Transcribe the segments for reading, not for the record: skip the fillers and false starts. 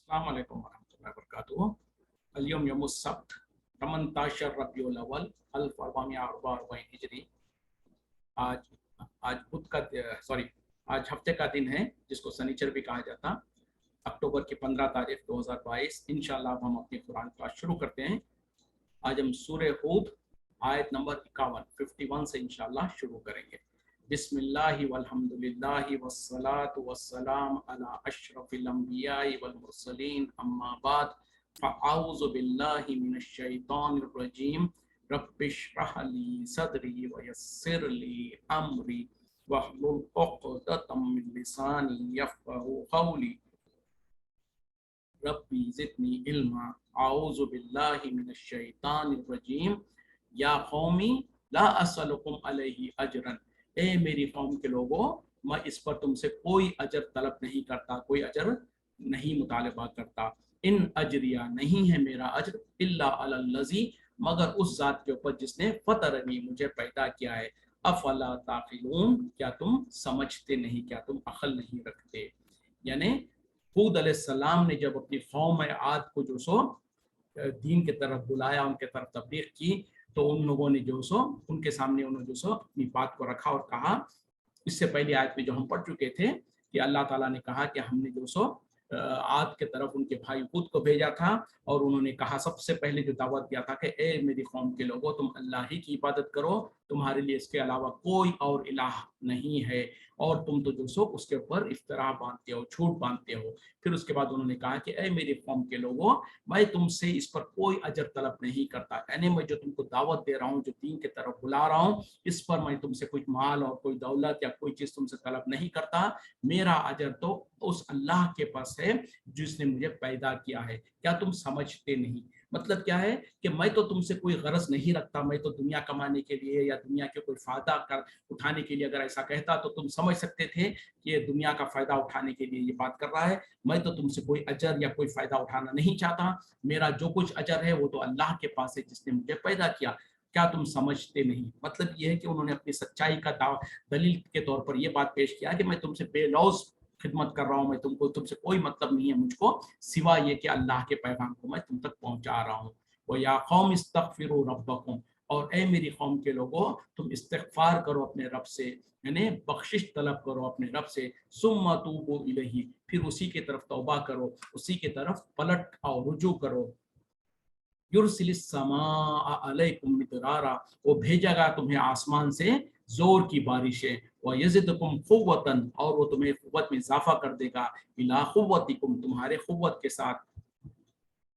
अस्सलाम वालेकुम वरहमतुल्लाहि वबरकातुहू। अल-यौम यौमुस सब्त 18 रबीउल अव्वल 1444 हिजरी। आज आज बुध का सॉरी आज हफ्ते का दिन है जिसको शनिचर भी कहा जाता। अक्टूबर की 15 तारीख 2022। इंशाल्लाह अब हम अपनी कुरान क्लास शुरू करते हैं। आज हम सूरह हूद आयत नंबर 51 से इंशाल्लाह शुरू करेंगे। बिस्मिल्लाहि वल्हम्दुलिल्लाहि वस्सलातु वस्सलाम अला अशरफिल अंबियाइ वल मुरसलीन अम्मा बाद फ़अऊज़ु बिल्लाहि मिनश शैतानिर रजीम रब्बिश्रह ली सदरी वयस्सिर ली अमरी वहलुल उक़दतम मिन लिसानी यफ़क़हू क़ौली रब्बी ज़िदनी इल्मा अऊज़ु बिल्लाहि मिनश शैतानिर रजीम या कौमी ला असलुकुम अलैहि अजरन। ए मेरी कौम के लोगों, मैं इस पर तुमसे कोई अजर तलब नहीं करता, कोई अजर नहीं मुतालबा करता। इन अजरिया नहीं है मेरा अजर इल्ला अलल्लज़ी, मगर उस ज़ात के ऊपर जिसने फतरनी मुझे पैदा किया है। अफला ताक़िलून, क्या तुम समझते नहीं, क्या तुम अक्ल नहीं रखते। यानी हूद अलैहिस्सलाम ने जब अपनी कौम आद को जो सो दीन की तरफ बुलाया, उनके तरफ तबलीग की, तो उन लोगों ने जो सो उनके सामने उन्होंने जो सो अपनी बात को रखा और कहा। इससे पहले आयत में जो हम पढ़ चुके थे कि अल्लाह ताला ने कहा कि हमने जो सो आद के तरफ उनके भाई हूद को भेजा था और उन्होंने कहा, सबसे पहले जो दावत दिया था कि ए मेरी कौम के लोगों, तुम अल्लाह ही की इबादत करो, तुम्हारे लिए इसके अलावा कोई और इलाह नहीं है, और तुम तो जो सो उसके ऊपर इफ्तरा बांधते हो, झूठ बांधते हो। फिर उसके बाद उन्होंने कहा कि ए मेरी कौम के लोगों, मैं तुमसे इस पर कोई अजर तलब नहीं करता, यानी मैं जो तुमको दावत दे रहा हूँ, जो दीन की तरफ बुला रहा हूँ, इस पर मैं तुमसे कुछ माल और कोई दौलत या कोई चीज़ तुमसे तलब नहीं करता। मेरा अजर तो उस अल्लाह के पास है जिसने मुझे पैदा किया है। क्या तुम समझते नहीं? मतलब क्या है कि मैं तो तुमसे कोई गरज नहीं रखता, मैं तो दुनिया कमाने के लिए या दुनिया के कोई फायदा कर उठाने के लिए अगर ऐसा कहता तो तुम समझ सकते थे कि ये दुनिया का फायदा उठाने के लिए ये बात कर रहा है। मैं तो तुमसे कोई अजर या कोई फायदा उठाना नहीं चाहता, मेरा जो कुछ अजर है वो तो अल्लाह के पास है जिसने मुझे पैदा किया। क्या तुम समझते नहीं? मतलब ये है कि उन्होंने अपनी सच्चाई का दलील के तौर पर यह बात पेश किया कि मैं तुमसे बेलौज खिदमत कर रहा हूँ, मैं तुमसे कोई मतलब नहीं है मुझको सिवा ये कि अल्लाह के पैगाम को मैं तुम तक पहुंचा रहा हूँ। वो या कौम इस्तगफिरू रब्बकुम, और ए मेरी कौम के लोगों, तुम इस्तिगफार करो अपने रब से, यानी बख्शिश तलब करो अपने रब से। सुम्मा तूबू इलैहि, फिर उसी की तरफ तौबा करो, उसी की तरफ पलट आओ, रुजू करो। युरसिलिस समा अलैकुम मिदरारा, वो भेजेगा तुम्हें आसमान से जोर की बारिशें। व यजिदकुम कुव्वतन, और वो तुम्हें कुव्वत में इजाफा कर देगा। इला कुव्वतिकुम, तुम्हारे कुव्वत के साथ।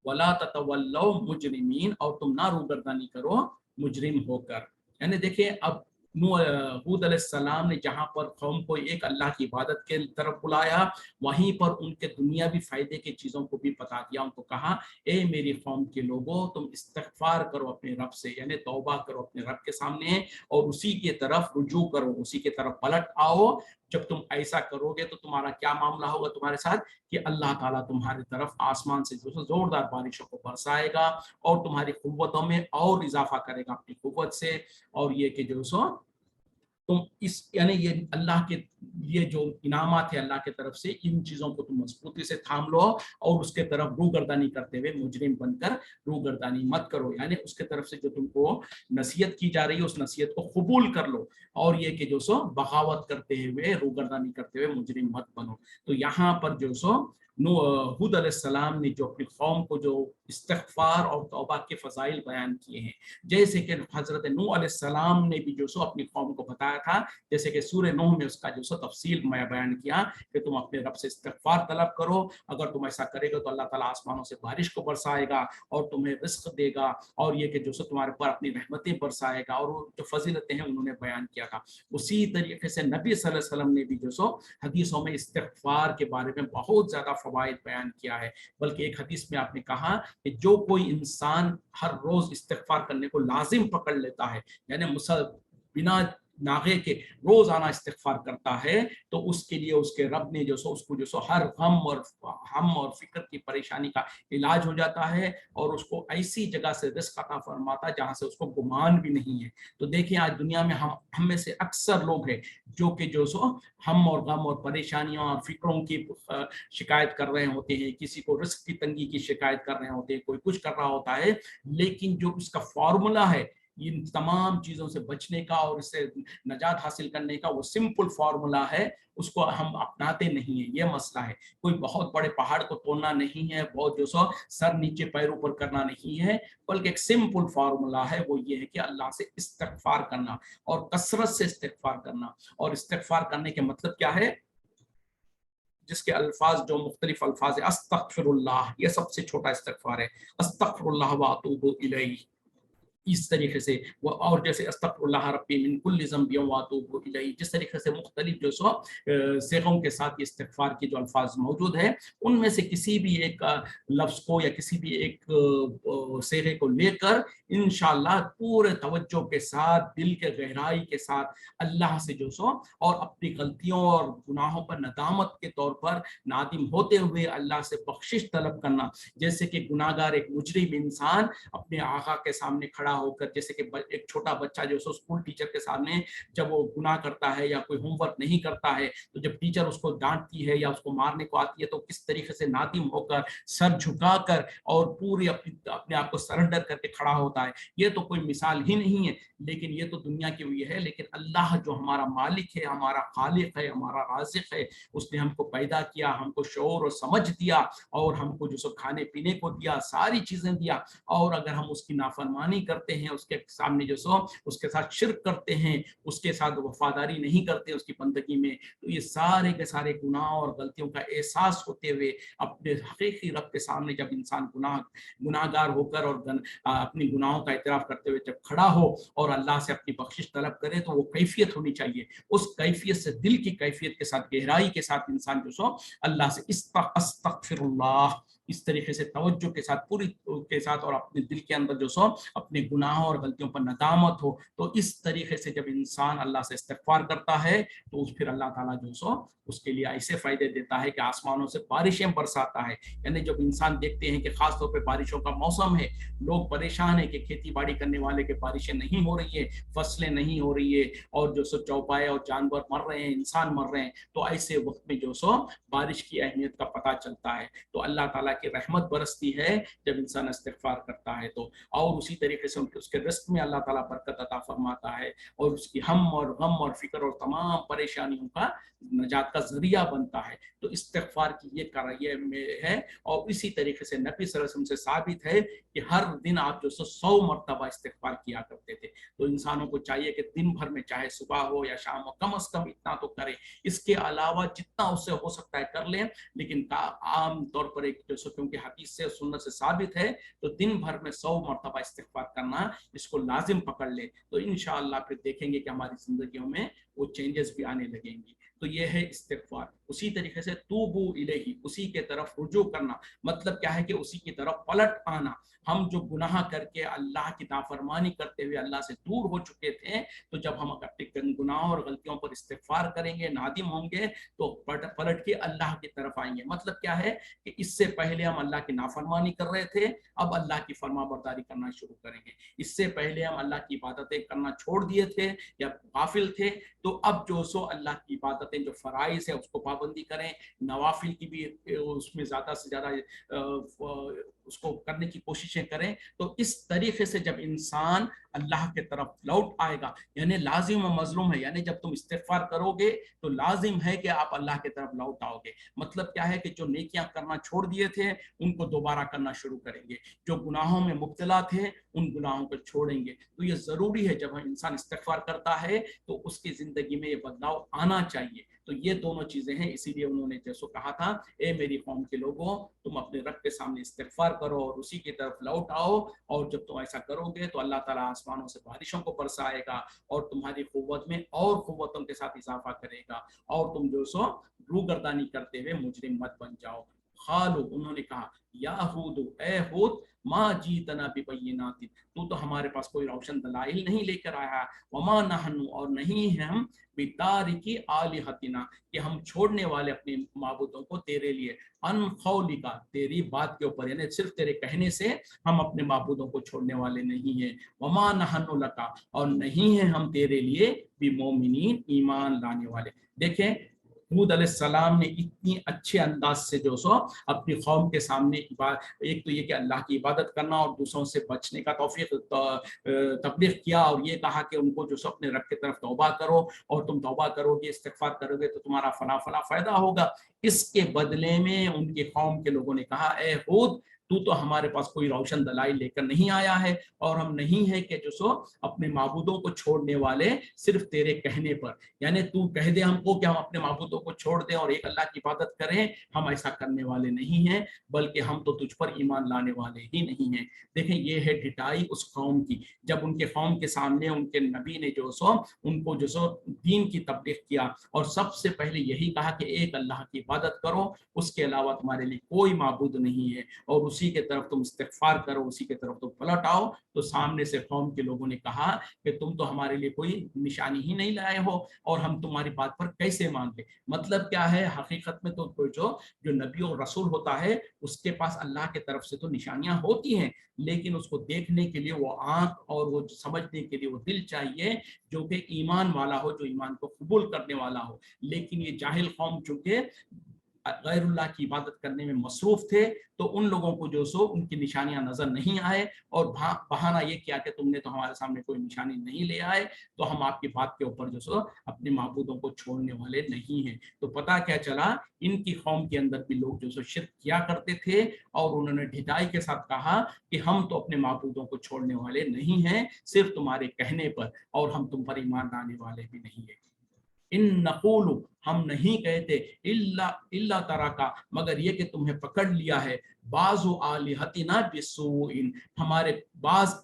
वला ततवल्लौ मुजरिमीन, और तुम ना रूगर्दानी करो मुजरिम होकर। यानी देखिए, अब हूद अलैहिस्सलाम ने जहाँ पर कौम को एक अल्लाह की इबादत के तरफ बुलाया, वहीं पर उनके दुनियावी फायदे की चीज़ों को भी बता दिया। उनको कहा, ए मेरी कौम के लोगों, तुम इस्तिगफार करो अपने रब से, यानी तौबा करो अपने रब के सामने, और उसी की तरफ रुजू करो, उसी की तरफ पलट आओ। जब तुम ऐसा करोगे तो तुम्हारा क्या मामला होगा तुम्हारे साथ कि अल्लाह ताला तुम्हारी तरफ आसमान से जो जोरदार बारिशों को बरसाएगा और तुम्हारी कुव्वतों में और इजाफा करेगा अपनी कुव्वत से। और ये कि जो सो तुम इस यानी ये अल्लाह के ये जो इनामात है अल्लाह की तरफ से, इन चीज़ों को तुम मजबूती से थाम लो और उसके तरफ रूगर्दानी करते हुए मुजरिम बनकर रूगर्दानी मत करो। यानी उसके तरफ से जो तुमको नसीहत की जा रही है उस नसीहत को कबूल कर लो, और ये कि जो सो बगावत करते हुए रूगर्दानी करते हुए मुजरिम मत बनो। तो यहाँ पर जो सो हूद अलैहिस्सलाम ने जो अपनी कौम को जो इस्तिगफार और तौबा के फजाइल बयान किए हैं, जैसे कि हजरत नूह अलैहिस्सलाम ने भी जो सो अपनी कौम को बताया था, जैसे कि सूरह नूह में उसका जो सो तफसील मैं बयान किया कि तुम अपने रब से इस्तिगफार तलब करो, अगर तुम ऐसा करेगा तो अल्लाह ताला आसमानों से बारिश को बरसाएगा और तुम्हें रिस्क देगा, और ये कि जो सो तुम्हारे ऊपर अपनी रहमतें बरसाएगा, और जो फजीलतें हैं उन्होंने बयान किया था। उसी तरीके से नबी सल्लल्लाहु अलैहि वसल्लम ने भी जो सो हदीसों में इस्तिगफार के बारे में बहुत ज्यादा फवाइद बयान किया है। बल्कि एक हदीस में आपने कहा कि जो कोई इंसान हर रोज इस्तिगफार करने को लाजिम पकड़ लेता है, यानी बिना नागे के रोजाना इस्तिगफार करता है तो उसके लिए उसके रब ने जो सो उसको जो सो हर हम और फिक्र की परेशानी का इलाज हो जाता है और उसको ऐसी जगह से रिस्क अता फरमाता है जहां से उसको गुमान भी नहीं है। तो देखिए आज दुनिया में हम में से अक्सर लोग हैं जो कि जो सो हम और गम और परेशानियों और फिक्रों की शिकायत कर रहे होते हैं, किसी को रिस्क की तंगी की शिकायत कर रहे होते हैं, कोई कुछ कर रहा होता है, लेकिन जो उसका फॉर्मूला है इन तमाम चीजों से बचने का और इससे नजात हासिल करने का, वो सिंपल फॉर्मूला है, उसको हम अपनाते नहीं है। ये मसला है। कोई बहुत बड़े पहाड़ को तोड़ना नहीं है, बहुत जो सो सर नीचे पैर ऊपर करना नहीं है, बल्कि एक सिंपल फार्मूला है, वो ये है कि अल्लाह से इस्तिगफार करना और कसरत से इस्तिगफार करना। और इस्तिगफार करने के मतलब क्या है, जिसके अल्फाज जो मुख्तलिफ अल्फाज है, अस्तगफिरुल्लाह, ये सबसे छोटा इस्तिगफार है, अस्तगफिरुल्लाह व अतूबु इलैहि, इस तरीके से वो। और जैसे अस्तगफिरुल्लाह रब्बी मिन कुल्लि ज़ंबि व अतूबु इलैहि, जिस तरीके से मुख्तलिफ जो सो सेगों के साथ ये इस्तिगफार के जो अल्फाज मौजूद है, उनमें से किसी भी एक लफ्ज को या किसी भी एक सेगे को लेकर इंशाअल्लाह पूरे तवज्जो के साथ, दिल के गहराई के साथ अल्लाह से जो सो और अपनी गलतियों और गुनाहों पर नदामत के तौर पर नादिम होते हुए अल्लाह से बख्शिश तलब करना। जैसे कि गुनाहगार एक मुजरिम इंसान अपने आका के सामने खड़ा होकर, जैसे कि एक छोटा बच्चा जो सो स्कूल टीचर के सामने जब वो गुनाह करता है या कोई होमवर्क नहीं करता है, तो जब टीचर उसको डांटती है या उसको मारने को आती है, तो किस तरीके से नादिम होकर सर झुकाकर और पूरी अपने आप को सरेंडर करके खड़ा होता है। ये तो कोई मिसाल ही नहीं है, लेकिन ये तो दुनिया की हुई है। लेकिन अल्लाह जो हमारा मालिक है, हमारा खालिक है, हमारा राज़िक है, उसने हमको पैदा किया, हमको शऊर और समझ दिया और हमको जो सो खाने पीने को दिया, सारी चीजें दिया, और अगर हम उसकी नाफरमानी करते हैं, उसके सामने जो सो उसके साथ शिर्क करते हैं, उसके साथ वफादारी नहीं करते उसकी बंदगी में, तो ये सारे के सारे गुनाह और गलतियों का एहसास होते हुए अपने हकीकी रब के सामने जब इंसान गुनाहगार होकर और अपनी गुनाहों का इतराफ करते हुए जब खड़ा हो और अल्लाह से अपनी बख्शिश तलब करे, तो वो कैफियत होनी चाहिए। उस कैफियत से, दिल की कैफियत के साथ, गहराई के साथ इंसान जो सो अल्लाह से अस्तगफिरुल्लाह इस तरीके से तवज्जो के साथ, पूरी के साथ, और अपने दिल के अंदर जो सो अपने गुनाहों और गलतियों पर नदामत हो, तो इस तरीके से जब इंसान अल्लाह से इस्तिगफार करता है, तो फिर अल्लाह ताला जो सो उसके लिए ऐसे फायदे देता है कि आसमानों से बारिशें बरसाता है। यानी जब इंसान देखते हैं कि खास तौर पे बारिशों का मौसम है, लोग परेशान है कि खेती बाड़ी करने वाले के बारिशें नहीं हो रही है, फसलें नहीं हो रही है, और जो सो चौपाए और जानवर मर रहे हैं, इंसान मर रहे हैं, तो ऐसे वक्त में जो सो बारिश की अहमियत का पता चलता है। तो अल्लाह ताला की रहमत बरसती है जब इंसान इस्तिगफार करता है, तो और उसी तरीके से उसके रिस्क में अल्लाह ताला बरकत अता फरमाता है और उसकी हम और गम और फिक्र और तमाम परेशानियों का नजात का जरिया बनता है। तो इस्तिगफार की ये कार्य में है। और इसी तरीके से नबी सल्लल्लाहु अलैहि वसल्लम से साबित है कि हर दिन आप जो 100 मरतबा इस्तिगफार किया करते थे। तो इंसानों को चाहिए कि दिन भर में, चाहे सुबह हो या शाम हो, कम से कम इतना तो करें। इसके अलावा जितना उससे हो सकता है कर लें, लेकिन आम तौर पर एक जो सो, क्योंकि हदीस से सुन्नत से साबित है, तो दिन भर में 100 मरतबा इस्तिगफार करना, इसको लाजिम पकड़ ले, तो इंशाअल्लाह फिर देखेंगे कि हमारी जिंदगियों में वो चेंजेस भी आने लगेंगी। तो ये है इस्तिगफार। उसी तरीके से तूबू इलैहि, उसी के तरफ रुजू करना, मतलब क्या है कि उसी की तरफ पलट आना। हम जो गुनाह करके अल्लाह की नाफरमानी करते हुए अल्लाह से दूर हो चुके थे, तो जब हम अपने गुनाहों और गलतियों पर इस्तिगफार करेंगे, नादिम होंगे, तो पलट के अल्लाह की तरफ आएंगे। मतलब क्या है कि इससे पहले हम अल्लाह की नाफरमानी कर रहे थे, अब अल्लाह की फरमाबरदारी करना शुरू करेंगे। इससे पहले हम अल्लाह की इबादतें करना छोड़ दिए थे या गाफिल थे, तो अब जो सो अल्लाह की इबादतें जो फराइज है उसको पाबंदी करें, नवाफिल की भी उसमें ज़्यादा से ज़्यादा उसको करने की कोशिशें करें। तो इस तरीके से जब इंसान अल्लाह के तरफ लौट आएगा, यानी लाजिम व मजलूम है, यानी जब तुम इस्तिगफार करोगे तो लाजिम है कि आप अल्लाह के तरफ लौट आओगे। मतलब क्या है कि जो नेकियां करना छोड़ दिए थे उनको दोबारा करना शुरू करेंगे, जो गुनाहों में मुब्तला थे उन गुनाहों को छोड़ेंगे। तो ये ज़रूरी है, जब इंसान इस्तिगफार करता है तो उसकी ज़िंदगी में ये बदलाव आना चाहिए। तो ये दोनों चीज़ें हैं, इसीलिए उन्होंने जैसो कहा था, ए मेरी कौम के लोगों, तुम अपने रब के सामने इस्तिगफार करो और उसी की तरफ लौट आओ, और जब तुम ऐसा करोगे तो अल्लाह ताला आसमानों से बारिशों को बरसाएगा और तुम्हारी क़ुव्वत में और क़ुव्वतों के साथ इजाफा करेगा, और तुम जो सो रूगर्दानी करते हुए मुजरिम मत बन जाओ। खालू, उन्होंने कहा, या हूद, ए हूद, माँ जीतना बिबय्यिनातिन, तू तो हमारे पास कोई रोशन दलाइल नहीं लेकर आया, वमा नहनु, और नहीं है हम बितारिकी आलिहतिना, कि हम छोड़ने वाले अपने माबूदों को तेरे लिए, अन खौलिका, तेरी बात के ऊपर, यानी सिर्फ तेरे कहने से हम अपने माबूदों को छोड़ने वाले नहीं हैं, वमा नहनु लका, और नहीं है हम तेरे लिए बिमोमिनीन, ईमान लाने वाले। देखें हूद अलैहिस्सलाम ने इतनी अच्छे अंदाज से जो सो अपनी कौम के सामने एक तो ये कि अल्लाह की इबादत करना और दूसरों से बचने का तौफीक तबलीग किया, और ये कहा कि उनको जो सो अपने रब की तरफ तौबा करो, और तुम तौबा करोगे, इस्तिगफार करोगे तो तुम्हारा फला फला फायदा होगा। इसके बदले में उनकी कौम के लोगों ने कहा, ए हूद, तू तो हमारे पास कोई रोशन दलाइल लेकर नहीं आया है, और हम नहीं है कि जो सो अपने माबूदों को छोड़ने वाले सिर्फ तेरे कहने पर, यानी तू कह दे हमको कि हम अपने माबूदों को छोड़ दें और एक अल्लाह की इबादत करें, हम ऐसा करने वाले नहीं हैं, बल्कि हम तो तुझ पर ईमान लाने वाले ही नहीं हैं। देखें ये है ढिठाई उस कौम की, जब उनके कौम के सामने उनके नबी ने जो सो उनको जो सो दीन की तबलीग किया, और सबसे पहले यही कहा कि एक अल्लाह की इबादत करो, उसके अलावा तुम्हारे लिए कोई माबूद नहीं है, और उसी के तरफ तुम इस्तिगफार करो, उसी के तरफ तुम पलट आओ, तो सामने से कौम के लोगों ने कहा कि तुम तो हमारे लिए कोई निशानी ही नहीं लाए हो, और हम तुम्हारी बात पर कैसे मान ले। मतलब क्या है, हकीकत में तो जो जो नबी और रसूल होता है उसके पास अल्लाह के तरफ से तो निशानियां होती हैं, लेकिन उसको देखने के लिए वो आंख और वो समझने के लिए वो दिल चाहिए जो कि ईमान वाला हो, जो ईमान को कबूल करने वाला हो। लेकिन ये जाहिल कौम चूंकि गैरुल्लाह की इबादत करने में मसरूफ थे, तो उन लोगों को जो सो उनकी निशानियां नजर नहीं आए, और बहाना ये किया कि तुमने तो हमारे सामने कोई निशानी नहीं ले आए, तो हम आपकी बात के ऊपर जो सो अपने माबूदों को छोड़ने वाले नहीं हैं। तो पता क्या चला, इनकी कौम के अंदर भी लोग जो सो शिर्क किया करते थे, और उन्होंने ढिठाई के साथ कहा कि हम तो अपने माबूदों को छोड़ने वाले नहीं हैं, सिर्फ तुम्हारे कहने पर, और हम तुम पर ईमान लाने वाले भी नहीं है। इन नकूलु, हम नहीं कहते, इल्ला इल्ला तरा का, मगर ये कि तुम्हें पकड़ लिया है, बाजु आलिहतिना बिसूइन, हमारे बाज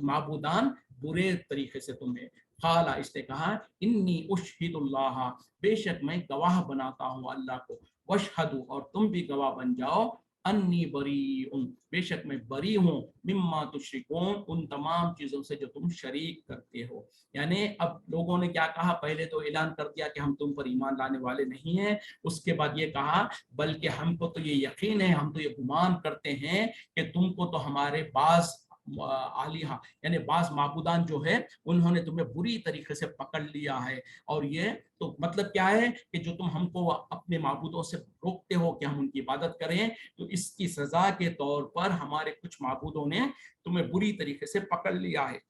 माबूदान बुरे तरीके से तुम्हें। खाला, इसने कहा, इन्नी उशहिदुल्लाह, बेशक मैं गवाह बनाता हूँ अल्लाह को, वशहदु, और तुम भी गवाह बन जाओ, अन्नी बरी उन, बेशक मैं बरी हूँ, मिम्मा तुश्रिकून, उन तमाम चीजों से जो तुम शरीक करते हो। यानी अब लोगों ने क्या कहा, पहले तो ऐलान कर दिया कि हम तुम पर ईमान लाने वाले नहीं हैं, उसके बाद ये कहा बल्कि हमको तो ये यकीन है, हम तो ये गुमान करते हैं कि तुमको तो हमारे बाज आलिहा, यानी बाज माबूदान जो है उन्होंने तुम्हें बुरी तरीके से पकड़ लिया है, और ये तो मतलब क्या है कि जो तुम हमको अपने माबूदों से रोकते हो कि हम उनकी इबादत करें, तो इसकी सजा के तौर पर हमारे कुछ माबूदों ने तुम्हें बुरी तरीके से पकड़ लिया है।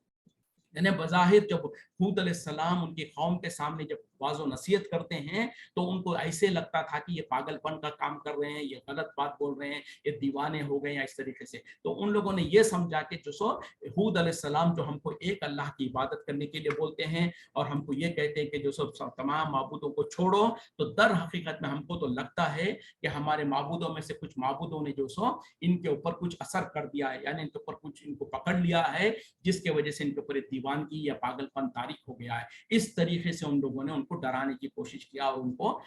यानी बज़ाहिर जब हूद अलैहिस्सलाम उनकी कौम के सामने जब वाज़ो नसीहत करते हैं, तो उनको ऐसे लगता था कि ये पागलपन का काम कर रहे हैं, ये गलत बात बोल रहे हैं, ये दीवाने हो गए या इस तरीके से। तो उन लोगों ने ये समझा कि जो सो हूद अलैहिस्सलाम जो हमको एक अल्लाह की इबादत करने के लिए बोलते हैं, और हमको ये कहते हैं कि जो सो तमाम माबूदों को छोड़ो, तो दर हकीकत में हमको तो लगता है कि हमारे माबूदों में से कुछ माबूदों ने जो सो इनके ऊपर कुछ असर कर दिया है, यानी इनके ऊपर कुछ इनको पकड़ लिया है, जिसके वजह से इनके ऊपर दीवानगी या पागलपन तारीख हो गया है। इस तरीके से उन लोगों ने उनको डराने की कोशिश किया, और उनको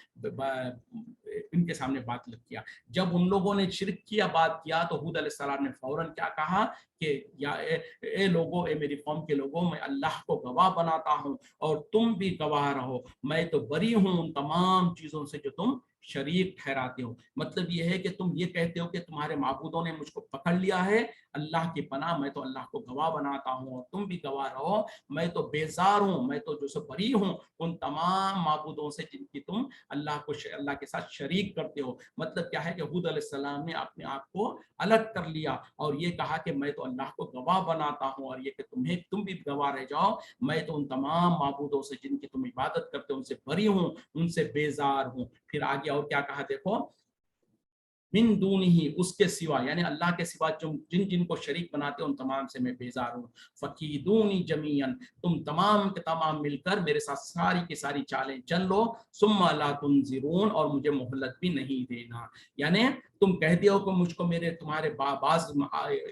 इनके सामने बात लग किया। जब उन लोगों ने शिरक किया, बात किया, तो हूद अलैहिस्सलाम ने फौरन क्या कहा कि या ए लोगों, ए मेरी कौम के लोगों, मैं अल्लाह को गवाह बनाता हूँ और तुम भी गवाह रहो, मैं तो बरी हूँ उन तमाम चीजों से जो तुम शरीक ठहराते हो। मतलब ये है कि तुम ये कहते हो कि तुम्हारे माबूदों ने मुझको पकड़ लिया है, अल्लाह की पनाह, मैं तो अल्लाह को गवाह बनाता हूँ और तुम भी गवाह रहो, मैं तो बेजार हूँ, मैं तो जो सो बरी हूँ उन तमाम माबूदों से जिनकी तुम अल्लाह के साथ शरीक करते हो। मतलब क्या है कि हूद अलैहिस्सलाम ने अपने आप को अलग कर लिया और ये कहा कि मैं तो अल्लाह को गवाह बनाता हूँ, और ये कि तुम भी गवाह रह जाओ, मैं तो उन तमाम माबूदों से जिनकी तुम इबादत करते हो उनसे बरी हूँ, उनसे बेजार हूँ। फिर आगे और क्या कहा देखो, मिन दूनी ही, उसके सिवा, यानी अल्लाह के सिवा जो जिन जिन को शरीक बनाते हो उन तमाम से मैं बेजार हूँ। फकीदूनी जमीयन, तुम तमाम के तमाम मिलकर मेरे साथ सारी की सारी चालें चल लो, सुम्मा ला तुनज़िरून, और मुझे मोहलत भी नहीं देना। यानी तुम कहते हो कि मुझको मेरे तुम्हारे बाज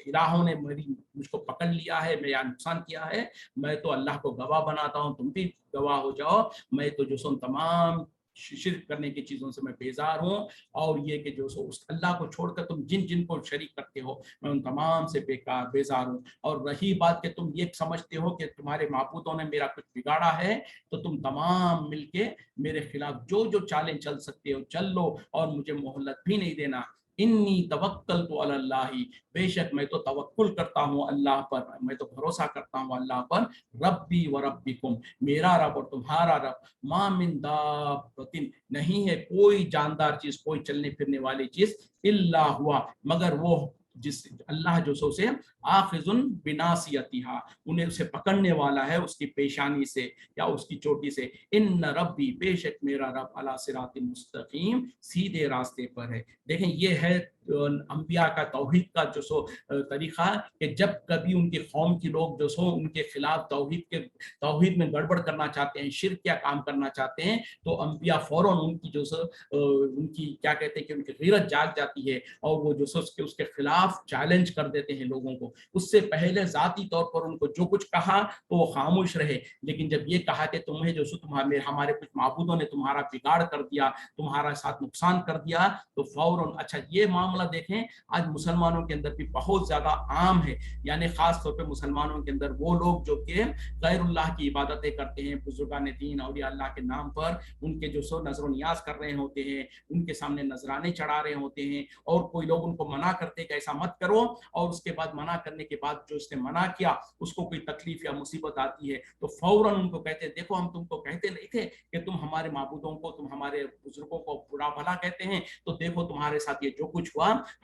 इलाहों ने मुझको पकड़ लिया है, मेरा नुकसान किया है, मैं तो अल्लाह को गवाह बनाता हूँ, तुम भी गवाह हो जाओ, मैं तो जो सुन तमाम शिरक करने की चीज़ों से मैं बेजार हूँ, और ये कि जो सो उस अल्लाह को छोड़कर तुम जिन जिन को शरीक करते हो मैं उन तमाम से बेजार हूँ। और रही बात कि तुम ये समझते हो कि तुम्हारे माबूदों ने मेरा कुछ बिगाड़ा है, तो तुम तमाम मिलके मेरे खिलाफ जो जो चालें चल सकते हो चल लो, और मुझे मोहलत भी नहीं देना। इन्नी तवक्कलतु अलल्लाहि, बेशक मैं तो तवक्कुल करता हूँ अल्लाह पर, मैं तो भरोसा करता हूँ अल्लाह पर। रब्बी व रब्बिकुम, मेरा रब और तुम्हारा रब। मा मिन दाब्बतिन, नहीं है कोई जानदार चीज, कोई चलने फिरने वाली चीज, इल्ला हुआ, मगर वो जिस अल्लाह जो सो से आखिजुन बिनासियतिहा, उन्हें उसे पकड़ने वाला है उसकी पेशानी से या उसकी चोटी से। इन रब्बी, बेशक मेरा रब, अला सिरातिन मुस्तकीम, सीधे रास्ते पर है। देखें ये है अंबिया का तौहीद का जो सो तरीका, कि जब कभी उनके कौम के लोग जो सो उनके खिलाफ तौहीद में गड़बड़ करना चाहते हैं, शिर्क क्या काम करना चाहते हैं, तो अंबिया फौरन उनकी जो सो उनकी क्या कहते हैं कि उनकी गीरत जाग जाती है, और वो जो सो उसके खिलाफ चैलेंज कर देते हैं लोगों को। उससे पहले जाती तौर पर उनको जो कुछ कहा तो वो खामोश रहे, लेकिन जब ये कहा कि तुम्हें जो सो तुम्हारे हमारे कुछ माबूदों ने तुम्हारा बिगाड़ कर दिया, तुम्हारा साथ नुकसान कर दिया, तो फौरन, अच्छा ये मामला देखें आज मुसलमानों के अंदर भी बहुत ज्यादा आम है। यानी खास तौर पे मुसलमानों के अंदर वो लोग जो कि गैरुल्लाह की इबादतें करते हैं, बुजुर्गान दीन औलिया अल्लाह के नाम पर उनके जो सो नजर नियाज कर रहे होते हैं, उनके सामने नजराने चढ़ा रहे होते हैं, और कोई लोग उनको मना करते कि ऐसा मत करो, और उसके बाद मना करने के बाद जो उसने मना किया उसको कोई तकलीफ या मुसीबत आती है तो फौरन उनको कहते हैं, देखो हम तुमको कहते नहीं थे कि तुम हमारे माबूदों को, तुम हमारे बुजुर्गों को बुरा भला कहते हैं, तो देखो तुम्हारे साथ ये जो कुछ हुआ,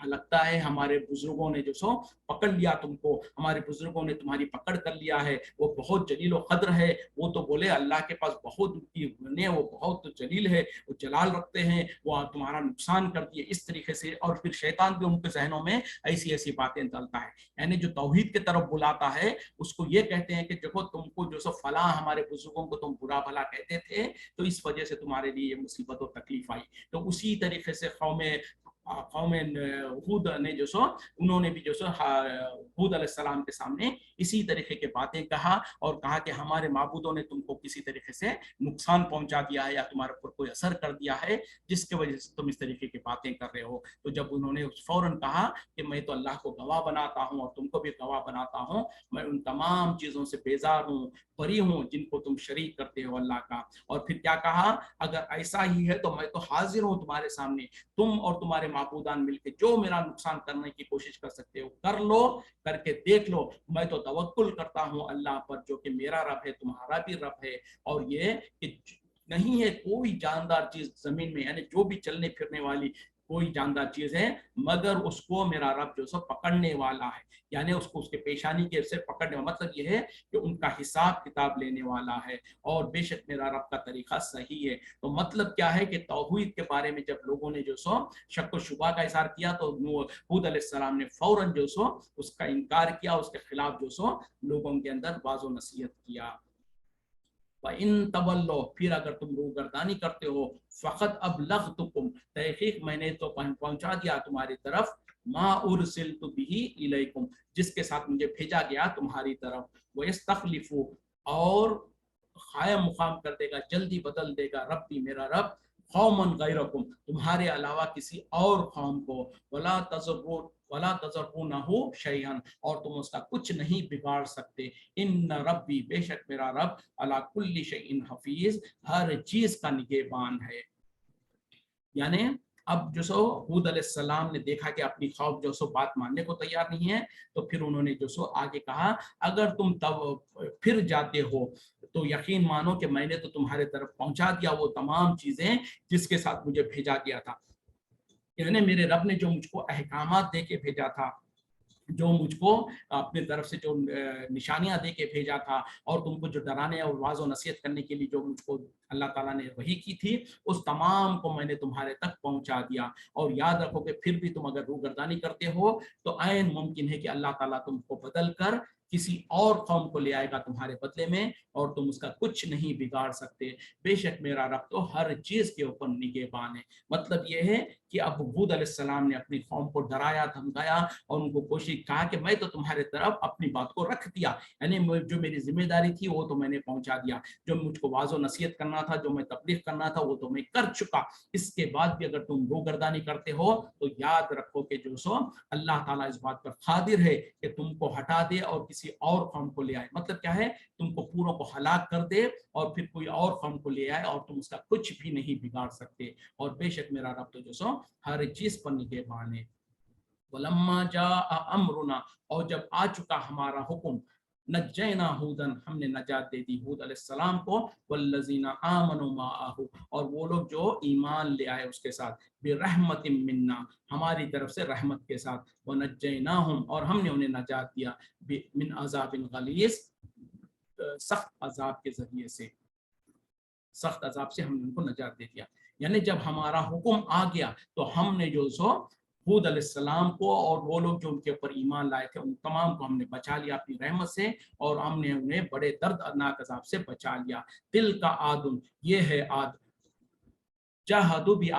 लगता है हमारे बुजुर्गों ने जो सो पकड़ लिया तुमको, हमारे बुजुर्गों ने तुम्हारी पकड़ कर लिया है, वो बहुत जलील व कद्र है। वो तो बोले अल्लाह के पास बहुत उनकी ने, वो बहुत जलील है, वो जलाल रखते हैं, वो तुम्हारा नुकसान कर दिए इस तरीके से। और फिर शैतान भी उनके जहनों में ऐसी ऐसी बातें डालता है, यानी जो तौहीद की तरफ बुलाता है उसको ये कहते हैं कि देखो तुमको जो सो फला हमारे बुजुर्गों को तुम बुरा भला कहते थे, तो इस वजह से तुम्हारे लिए ये मुसीबत और तकलीफ आई। तो उसी तरीके से कौम हूद ने जो सो उन्होंने भी जो सो हूद अलैहिस्सलाम के सामने इसी तरीके की बातें कहा, और कहा कि हमारे माबूदों ने तुमको किसी तरीके से नुकसान पहुंचा दिया है या तुम्हारे ऊपर कोई असर कर दिया है जिसके वजह से तुम इस तरीके की बातें कर रहे हो। तो जब उन्होंने फौरन कहा कि मैं तो अल्लाह को गवाह बनाता हूँ और तुमको भी गवाह बनाता हूँ, मैं उन तमाम चीज़ों से बेजार हूँ, बरी हूँ जिनको तुम शरीक करते हो अल्लाह का। और फिर क्या कहा, अगर ऐसा ही है तो मैं तो हाजिर हूँ तुम्हारे सामने, तुम और तुम्हारे माबूदान मिलकर जो मेरा नुकसान करने की कोशिश कर सकते हो कर लो, करके देख लो। मैं तो तवक्कुल करता हूँ अल्लाह पर जो कि मेरा रब है, तुम्हारा भी रब है। और ये कि नहीं है कोई जानदार चीज जमीन में, यानी जो भी चलने फिरने वाली कोई जानदार चीज है, मगर उसको मेरा रब जो सब पकड़ने वाला है, यानी उसको उसके पेशानी के से पकड़ने वाला, मतलब यह है कि उनका हिसाब किताब लेने वाला है, और बेशक मेरा रब का तरीका सही है। तो मतलब क्या है कि तौहीद के बारे में जब लोगों ने जो सो शक व शुबा का इज़हार किया, तो हूद अलैहिस्सलाम ने फौरन जो सो उसका इनकार किया, उसके खिलाफ जो सो लोगों के अंदर वाज़ो नसीहत किया। इन तवल्लो, फिर अगर तुम रूगर्दानी करते हो, फ़क़त अबलग़तुकुम, तहक़ीक़ मैंने तो पहुंचा दिया तुम्हारी तरफ, मा उरसिलतु बिही इलैकुम, जिसके साथ मुझे भेजा गया तुम्हारी तरफ। व यस्तख़लिफ़ु, और कायम मुकाम कर देगा, जल्दी बदल देगा, रब्बी मेरा रब, कौमन गैरकुम, तुम्हारे अलावा किसी और कौम को, वला तज़र्रूनहु शैअन, और तुम उसका कुछ नहीं बिगाड़ सकते। इन रब्बी, बेशक मेरा रब, अला कुल्ली शैइन हफीज, हर चीज का निगहबान है। यानी अब जो सो हूद अलैहिस्सलाम ने देखा कि अपनी खौफ जो सो बात मानने को तैयार नहीं है, तो फिर उन्होंने जो सो आगे कहा, अगर तुम तब फिर जाते हो तो यकीन मानो कि मैंने तो तुम्हारे तरफ पहुंचा दिया वो तमाम चीजें जिसके साथ मुझे भेजा गया था। यानी मेरे रब ने जो मुझको अहकामात दे के भेजा था, जो मुझको अपनी तरफ से जो निशानियां दे के भेजा था, और तुमको जो डराने और वाज़ो नसीहत करने के लिए जो मुझको अल्लाह ताला ने वही की थी, उस तमाम को मैंने तुम्हारे तक पहुंचा दिया। और याद रखो कि फिर भी तुम अगर रूगर्दानी करते हो तो ऐन मुमकिन है कि अल्लाह ताला तुमको बदल कर किसी और कौम को ले आएगा तुम्हारे बदले में और तुम उसका कुछ नहीं बिगाड़ सकते। बेशक मेरा रब तो हर चीज के ऊपर निगहबान है। मतलब ये है कि अब हूद अलैहिस्सलाम ने अपनी कौम को डराया धमकाया और उनको कोशिश कहा कि मैं तो तुम्हारे तरफ अपनी बात को रख दिया, यानी जो मेरी जिम्मेदारी थी वो तो मैंने पहुंचा दिया, जो मुझको वाजो नसीहत करना था, जो मैं तबलीग करना था वो तो मैं कर चुका। इसके बाद भी अगर तुम रोगर्दानी करते हो तो याद रखो कि जो सो अल्लाह ताला इस बात पर कादिर है कि तुमको हटा दे और किसी और कौम को ले आए। मतलब क्या है, तुमको पूरों को हलाक कर दे और फिर कोई और कौम को ले आए और तुम उसका कुछ भी नहीं बिगाड़ सकते। और बेशक मेरा रब तो जो सो हर चीज पर निगहबान है। वलम्मा जा अमरुना, और जब आ चुका हमारा हुक्म, नज्जैना हूदन, हमने नजात दे दी हूद अलैहिस्सलाम को, वल्लज़ीना आमनु माअहु, और वो लोग जो ईमान ले आए उसके साथ, बिरहमतिन मिन्ना, हमारी तरफ से रहमत के साथ, व नज्जैनाहुम, और हमने उन्हें नजात दिया, मिन अज़ाबिन गलीज़, सख्त अजाब के जरिए से, सख्त अजाब से हमने उनको नजात दे दिया। यानी जब हमारा हुक्म आ गया तो हमने जो सो हूद अलैहिस्सलाम को और वो लोग जो उनके ऊपर ईमान लाए थे उन तमाम को हमने बचा लिया अपनी रहमत से, और हमने उन्हें बड़े दर्दनाक अजाब से बचा लिया। तिल का आदुन, ये है आद, जहदु भी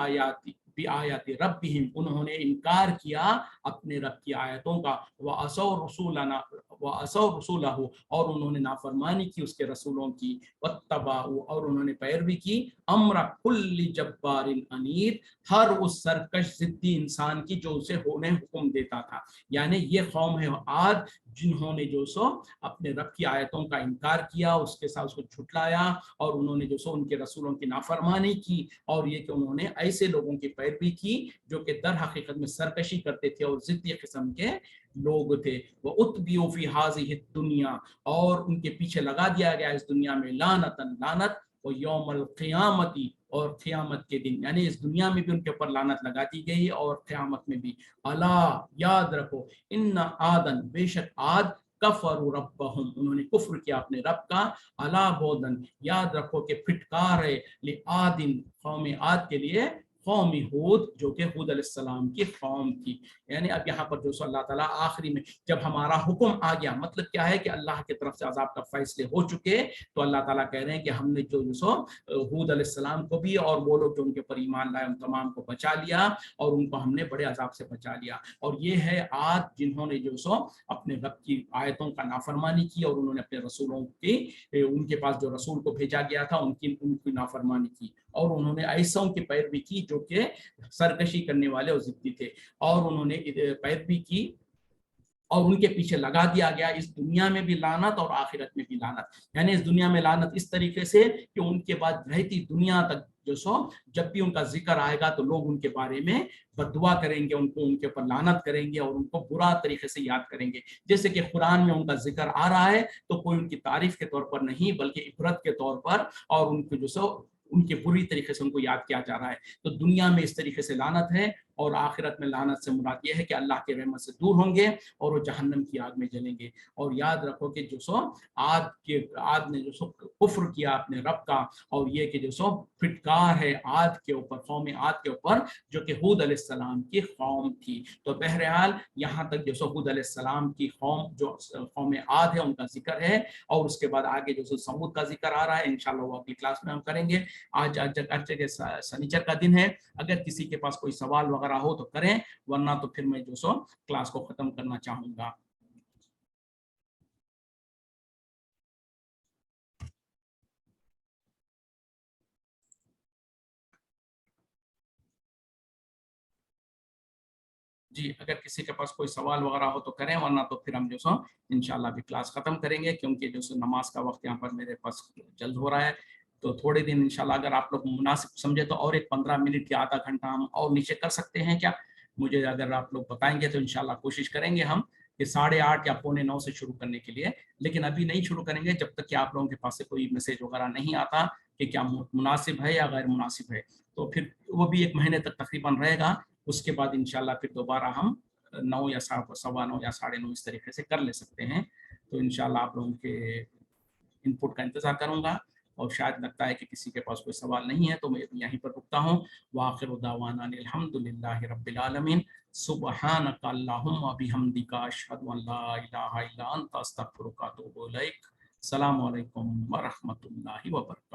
आयाति रब्बिहिम, उन्होंने इनकार किया अपने रब की आयतों का, व असौ रसूलना व असौ रसूलहु, और उन्होंने नाफरमानी की उसके रसूलों की, वत्तबाउ, और उन्होंने पैरवी की, अम्र कुल्ली जब्बारिन अनीद, हर उस सरकश जिद्दी इंसान की जो उसे होने हुक्म देता था। यानी ये कौम है आज जिन्होंने जो सो अपने रब की आयतों का इनकार किया, उसके साथ उसको झुटलाया, और उन्होंने जो सो उनके रसूलों की नाफरमानी की, और ये कि उन्होंने ऐसे लोगों की पैरवी की जो कि दर हकीकत में सरकशी करते थे और जिद्दी किस्म के लोग थे। वो उत्बियो फी हाज़िहि दुनिया, और उनके पीछे लगा दिया गया इस दुनिया में, लानतन, लानत, और यौमल क़ियामती, और क़यामत के दिन, यानी इस दुनिया में भी उनके ऊपर लानत लगा दी गई और क़यामत में भी। अला, याद रखो, इन्ना आदन, बेशक आद, कफरु रब्बहुम, उन्होंने कुफ्र किया अपने रब का, अला बोदन, याद रखो कि फिटकार है, li आदिन, कौम आद के लिए, कौम हूद जो कि हूद अलैहिस्सलाम की कौम थी। यानी अब यहाँ पर जो सो अल्लाह ताला आखिरी में जब हमारा हुक्म आ गया, मतलब क्या है कि अल्लाह की तरफ से अजाब का फैसले हो चुके, तो अल्लाह ताला कह रहे हैं कि हमने जो सो हूद अलैहिस्सलाम को भी और वो लोग जो उनके ऊपर ईमान लाए उन तमाम को बचा लिया, और उनको हमने बड़े अजाब से बचा लिया। और ये है आद जिन्होंने जो सो अपने रब की आयतों का नाफरमानी की, और उन्होंने अपने रसूलों की, उनके पास जो रसूल को भेजा गया था उनकी नाफरमानी की, और उन्होंने ऐसों की पैरवी की जो कि सरकशी करने वाले और जिद्दी थे, और उन्होंने पैरवी की और उनके पीछे लगा दिया गया इस दुनिया में भी लानत और आखिरत में भी लानत। यानी इस दुनिया में लानत इस तरीके से कि उनके बाद रहती दुनिया तक जो सो जब भी उनका जिक्र आएगा तो लोग उनके बारे में बददुआ करेंगे, उनको उनके ऊपर लानत करेंगे और उनको बुरा तरीके से याद करेंगे। जैसे कि कुरान में उनका जिक्र आ रहा है तो कोई उनकी तारीफ के तौर पर नहीं बल्कि इबरत के तौर पर, और उनको जो सो उनके बुरी तरीके से उनको याद किया जा रहा है। तो दुनिया में इस तरीके से लानत है, और आखिरत में लानत से मुराद ये है कि अल्लाह के रहमत से दूर होंगे और वो जहन्नम की आग में जलेंगे। और याद रखो कि जो सो आद ने जो सो कुफ्र किया अपने रब का, और ये कि जो सो फिटकार है आद के ऊपर, कौम आद के ऊपर जो कि हूद अलैहिस्सलाम की कौम थी। तो बहरहाल यहाँ तक जो सो हूद अलैहिस्सलाम की कौम जो कौम आद है उनका जिक्र है, और उसके बाद आगे जो सो समूद का जिक्र आ रहा है, इंशाल्लाह वो अगली क्लास में हम करेंगे। आज के शनिचर का दिन है, अगर किसी के पास कोई सवाल वगैरह हो तो करें, वरना तो फिर मैं जो सो क्लास को खत्म करना चाहूंगा। जी, अगर किसी के पास कोई सवाल वगैरह हो तो करें, वरना तो फिर हम जो सो इंशाल्लाह भी क्लास खत्म करेंगे, क्योंकि जो सो नमाज का वक्त यहाँ पर मेरे पास जल्द हो रहा है। तो थोड़े दिन इंशाल्लाह अगर आप लोग मुनासिब समझे तो और एक 15 मिनट या आधा घंटा हम और नीचे कर सकते हैं क्या? मुझे अगर आप लोग बताएंगे तो इंशाल्लाह कोशिश करेंगे हम कि 8:30 या 8:45 से शुरू करने के लिए, लेकिन अभी नहीं शुरू करेंगे जब तक कि आप लोगों के पास से कोई मैसेज वगैरह नहीं आता कि क्या मुनासिब है या गैर मुनासिब है। तो फिर वो भी 1 महीने तक तकरीबन रहेगा, उसके बाद इंशाल्लाह फिर दोबारा हम 9 या 9:15 या 9:30 इस तरीके से कर ले सकते हैं। तो इंशाल्लाह आप लोगों के इनपुट का इंतज़ार करूँगा, اور شاید لگتا ہے کہ کسی کے پاس کوئی سوال نہیں ہے تو میں یہیں پر رکتا ہوں. وآخر دعوانا الحمدللہ رب العالمین. سبحانک اللہم بحمدک اشہد ان لا الہ الا انت استغفرک و اتوب الیک. السلام علیکم ورحمۃ اللہ وبرکاتہ.